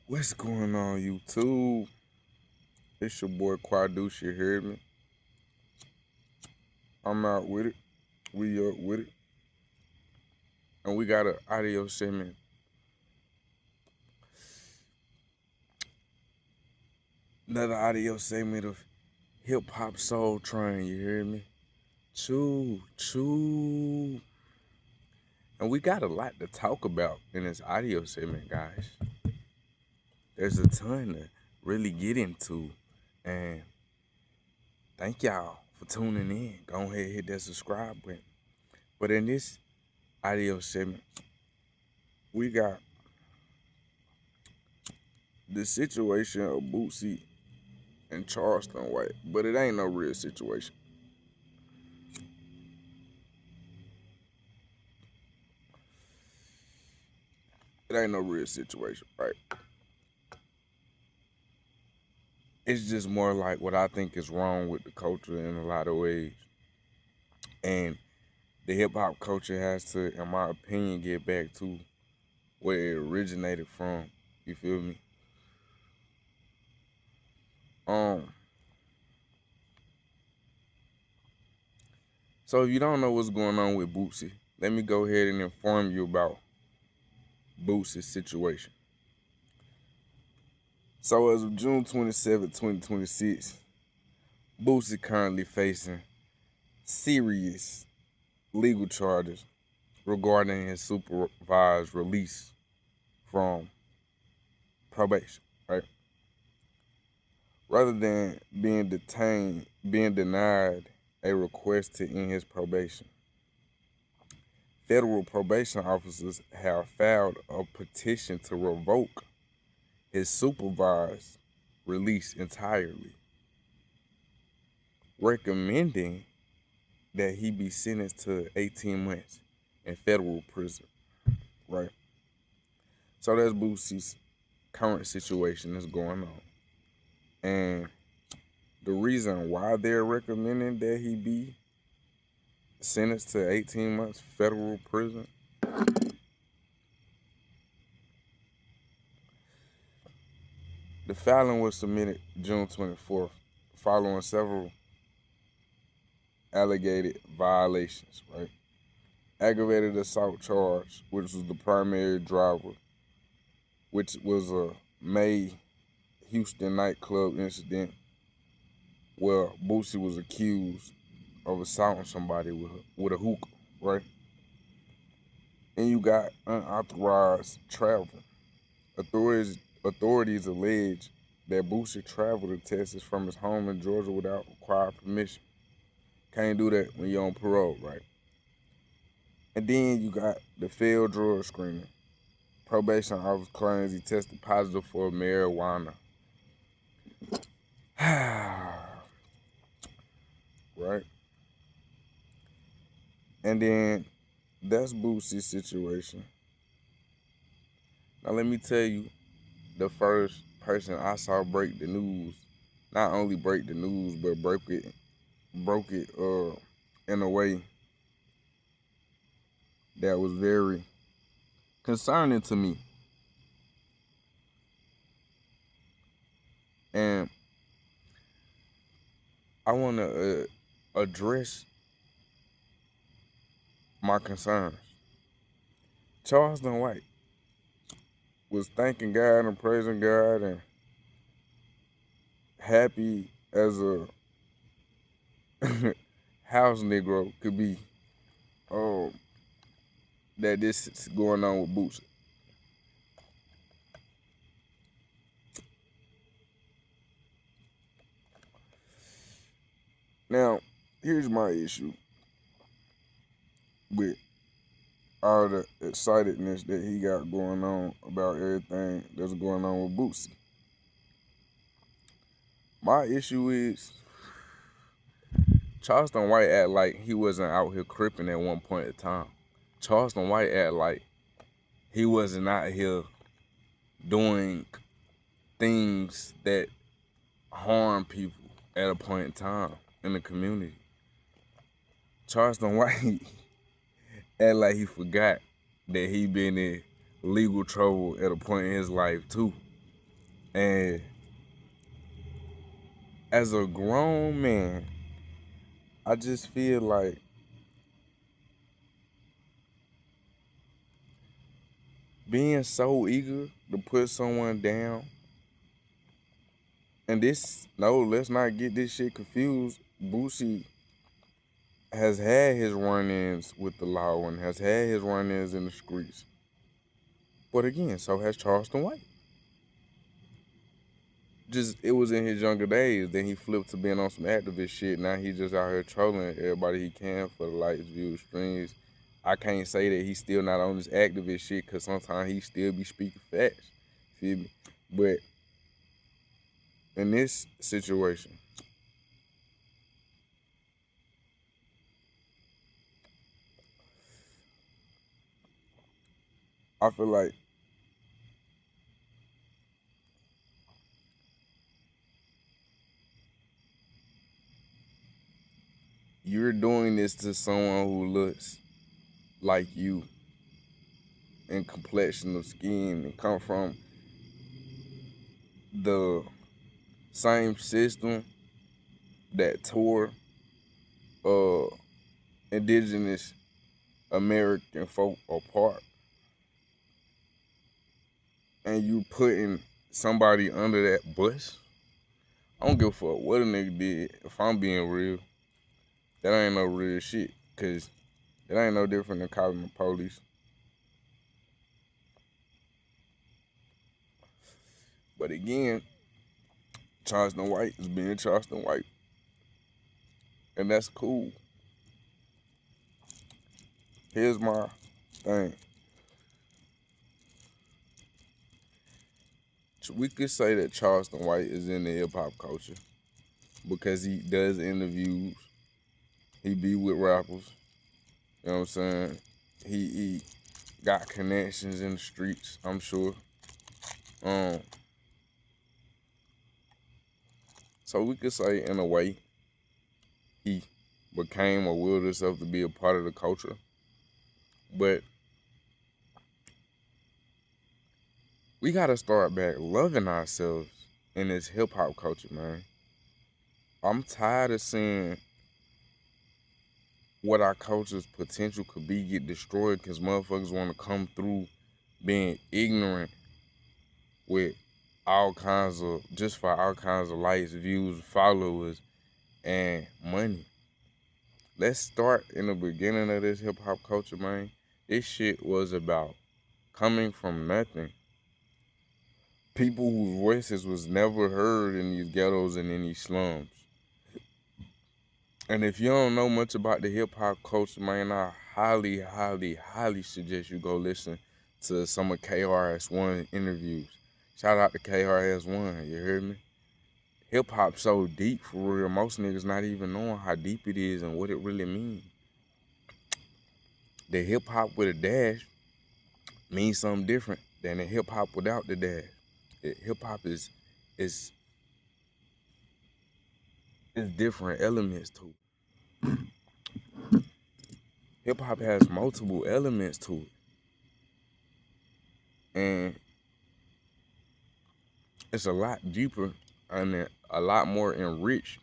What's going on, YouTube? It's your boy Quadeuce, you heard me? I'm out with it. We up with it. And we got an audio segment. Another audio segment of Hip Hop Soul Train, you hear me? Choo, choo. And we got a lot to talk about in this audio segment, guys. There's a ton to really get into. And thank y'all for tuning in. Go ahead and hit that subscribe button. But in this audio segment, we got the situation of Boosie and Charleston White, but it ain't no real situation. It ain't no real situation, right? It's just more like what I think is wrong with the culture in a lot of ways. And the hip hop culture has to, in my opinion, get back to where it originated from. You feel me? Um, so if you don't know what's going on with Boosie, let me go ahead and inform you about Boosie's situation. So as of June 27, 2026, Boosie currently facing serious legal charges regarding his supervised release from probation, right? Rather than being detained, being denied a request to end his probation, federal probation officers have filed a petition to revoke his supervised release entirely, recommending that he be sentenced to 18 months in federal prison, right? So that's Boosie's current situation that's going on. And the reason why they're recommending that he be sentenced to 18 months federal prison, the filing was submitted June 24th following several alleged violations, right? Aggravated assault charge, which was the primary driver, which was a May Houston nightclub incident where Boosie was accused of assaulting somebody with a hookah, right? And you got unauthorized travel. Authorities allege that Boosie traveled to Texas from his home in Georgia without required permission. Can't do that when you're on parole, right? And then you got the failed drug screening. Probation officer claims he tested positive for marijuana. Right? And then that's Boosie's situation. Now let me tell you, the first person I saw break the news, not only break the news, but broke it in a way that was very concerning to me. And I want to address my concerns. Charleston White was thanking God and praising God and happy as a house Negro could be that this is going on with Boosie. Now, here's my issue with all the excitedness that he got going on about everything that's going on with Boosie. My issue is Charleston White act like he wasn't out here cripping at one point in time. Charleston White act like he wasn't out here doing things that harm people at a point in time in the community. Charleston White act like he forgot that he been in legal trouble at a point in his life too. And as a grown man, I just feel like being so eager to put someone down, and this, no, let's not get this shit confused. Boosie has had his run-ins with the law and has had his run-ins in the streets. But again, so has Charleston White. Just, it was in his younger days. Then he flipped to being on some activist shit. Now he just out here trolling everybody he can for the likes, views, streams. I can't say that he's still not on this activist shit because sometimes he still be speaking facts. Feel me? But in this situation, I feel like you're doing this to someone who looks like you in complexion of skin and come from the same system that tore uh indigenous American folk apart, and you putting somebody under that bus. I don't give a fuck what a nigga did. If I'm being real, that ain't no real shit. Cause it ain't no different than calling the police. But again, Charleston White is being Charleston White. And that's cool. Here's my thing. We could say that Charleston White is in the hip hop culture because he does interviews. He be with rappers. You know what I'm saying? He got connections in the streets, I'm sure. Um, so we could say in a way he became or willed himself to be a part of the culture. But we gotta start back loving ourselves in this hip hop culture, man. I'm tired of seeing what our culture's potential could be get destroyed because motherfuckers want to come through being ignorant with all kinds of, just for all kinds of likes, views, followers, and money. Let's start in the beginning of this hip hop culture, man. This shit was about coming from nothing. People whose voices was never heard in these ghettos and in these slums. And if you don't know much about the hip hop culture, man, I highly, highly, highly suggest you go listen to some of KRS-One interviews. Shout out to KRS-One, you heard me? Hip hop so deep for real, most niggas not even knowing how deep it is and what it really means. The hip hop with a dash means something different than the hip hop without the dash. Hip hop is different elements to it. Hip hop has multiple elements to it. And it's a lot deeper and a lot more enriched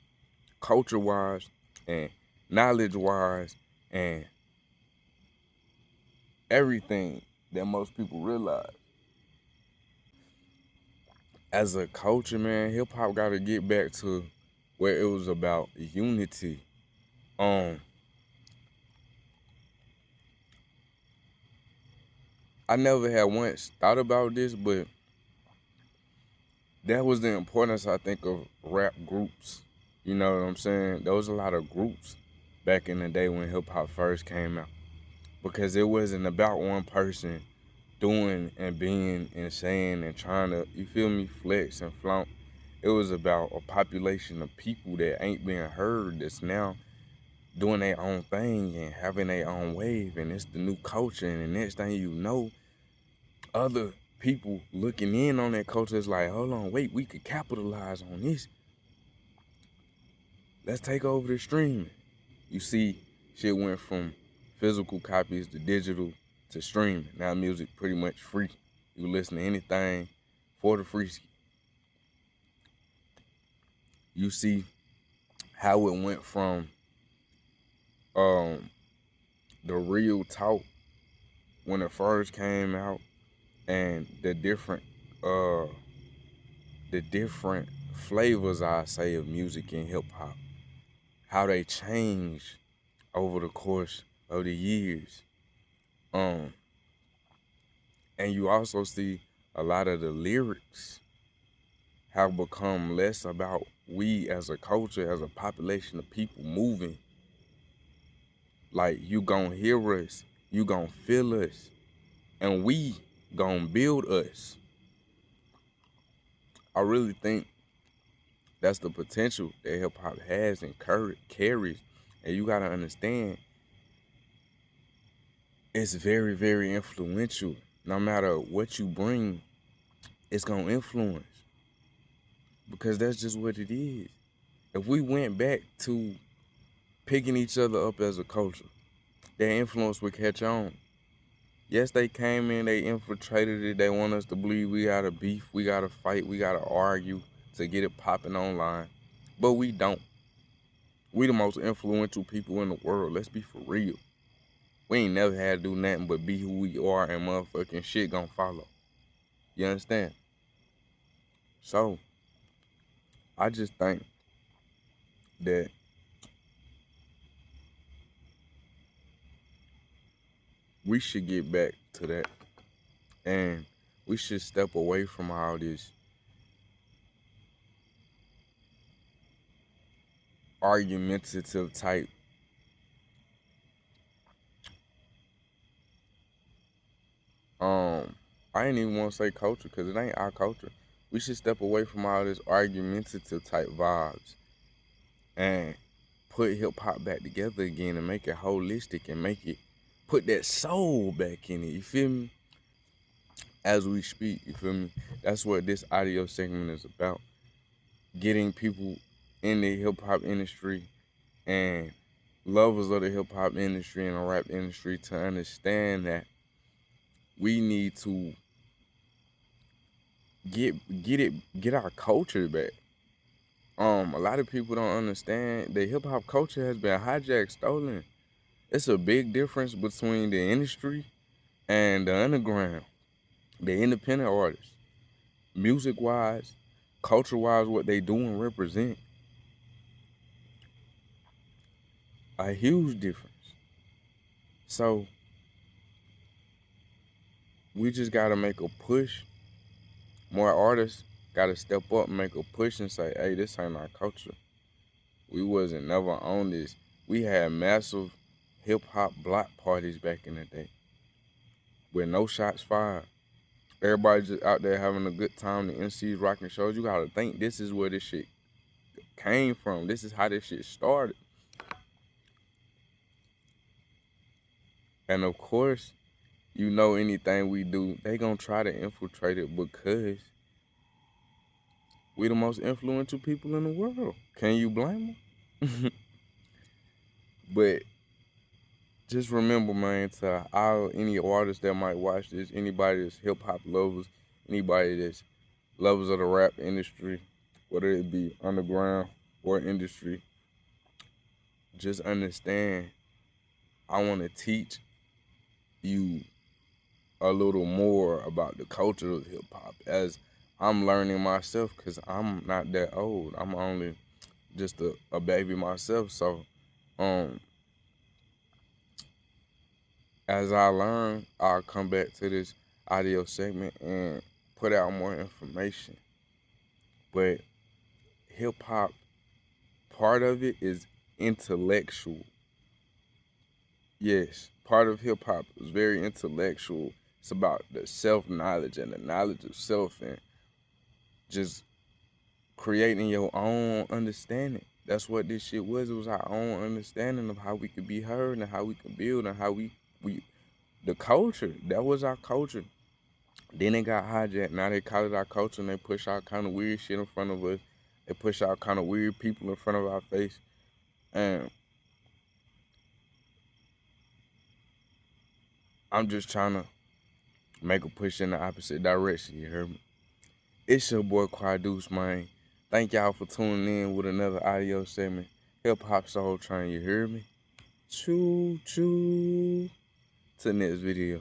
culture wise and knowledge wise and everything that most people realize. As a culture, man, hip hop gotta get back to where it was about unity. I never had once thought about this, but that was the importance, I think, of rap groups. You know what I'm saying? There was a lot of groups back in the day when hip hop first came out. Because it wasn't about one person doing and being and saying and trying to, you feel me, flex and flaunt. It was about a population of people that ain't being heard that's now doing their own thing and having their own wave. And it's the new culture. And the next thing you know, other people looking in on that culture is like, hold on, wait, we could capitalize on this. Let's take over the streaming. You see, shit went from physical copies to digital to streaming. Now music pretty much free. You listen to anything for the free. You see how it went from um the real talk when it first came out, and uh the different flavors, I say, of music and hip hop, how they changed over the course of the years. Um and you also see a lot of the lyrics have become less about we as a culture, as a population of people moving. Like, you gonna hear us, you gonna feel us, and we gonna build us. I really think that's the potential that hip hop has and carries. And you gotta understand, it's very, very influential. No matter what you bring, it's gonna influence, because that's just what it is. If we went back to picking each other up as a culture, their influence would catch on. Yes, they came in, they infiltrated it. They want us to believe we gotta beef, we gotta fight, we gotta argue to get it popping online. But we don't. We the most influential people in the world. Let's be for real. We ain't never had to do nothing but be who we are, and motherfucking shit gonna follow. You understand? So, I just think that we should get back to that. And we should step away from all this argumentative type. I ain't even want to say culture, because it ain't our culture. We should step away from all this argumentative type vibes and put hip hop back together again and make it holistic and make it put that soul back in it. You feel me? As we speak, you feel me? That's what this audio segment is about. Getting people in the hip hop industry and lovers of the hip hop industry and the rap industry to understand that we need to get our culture back. A lot of people don't understand the hip hop culture has been hijacked, stolen. It's a big difference between the industry and the underground, the independent artists. Music wise, culture wise, what they do and represent, a huge difference. So we just gotta make a push. More artists gotta step up and make a push and say, hey, this ain't our culture. We wasn't never on this. We had massive hip hop block parties back in the day with no shots fired. Everybody just out there having a good time. The MCs rocking shows. You gotta think, this is where this shit came from. This is how this shit started. And of course, you know, anything we do, they gonna try to infiltrate it because we the most influential people in the world. Can you blame them? But just remember, man, to all any artists that might watch this, anybody that's hip hop lovers, anybody that's lovers of the rap industry, whether it be underground or industry, just understand, I want to teach you a little more about the culture of hip hop as I'm learning myself, because I'm not that old. I'm only just a baby myself. So, as I learn, I'll come back to this audio segment and put out more information. But hip hop, part of it is intellectual. Yes, part of hip hop is very intellectual. It's about the self knowledge and the knowledge of self, and just creating your own understanding. That's what this shit was. It was our own understanding of how we could be heard and how we could build and how we the culture. That was our culture. Then it got hijacked. Now they call it our culture, and they push all kind of weird shit in front of us. They push all kind of weird people in front of our face. And I'm just trying to make a push in the opposite direction, you heard me? It's your boy Quadeuce, man. Thank y'all for tuning in with another audio segment. Hip Hop Soul Train, you hear me? Choo choo. Till next video.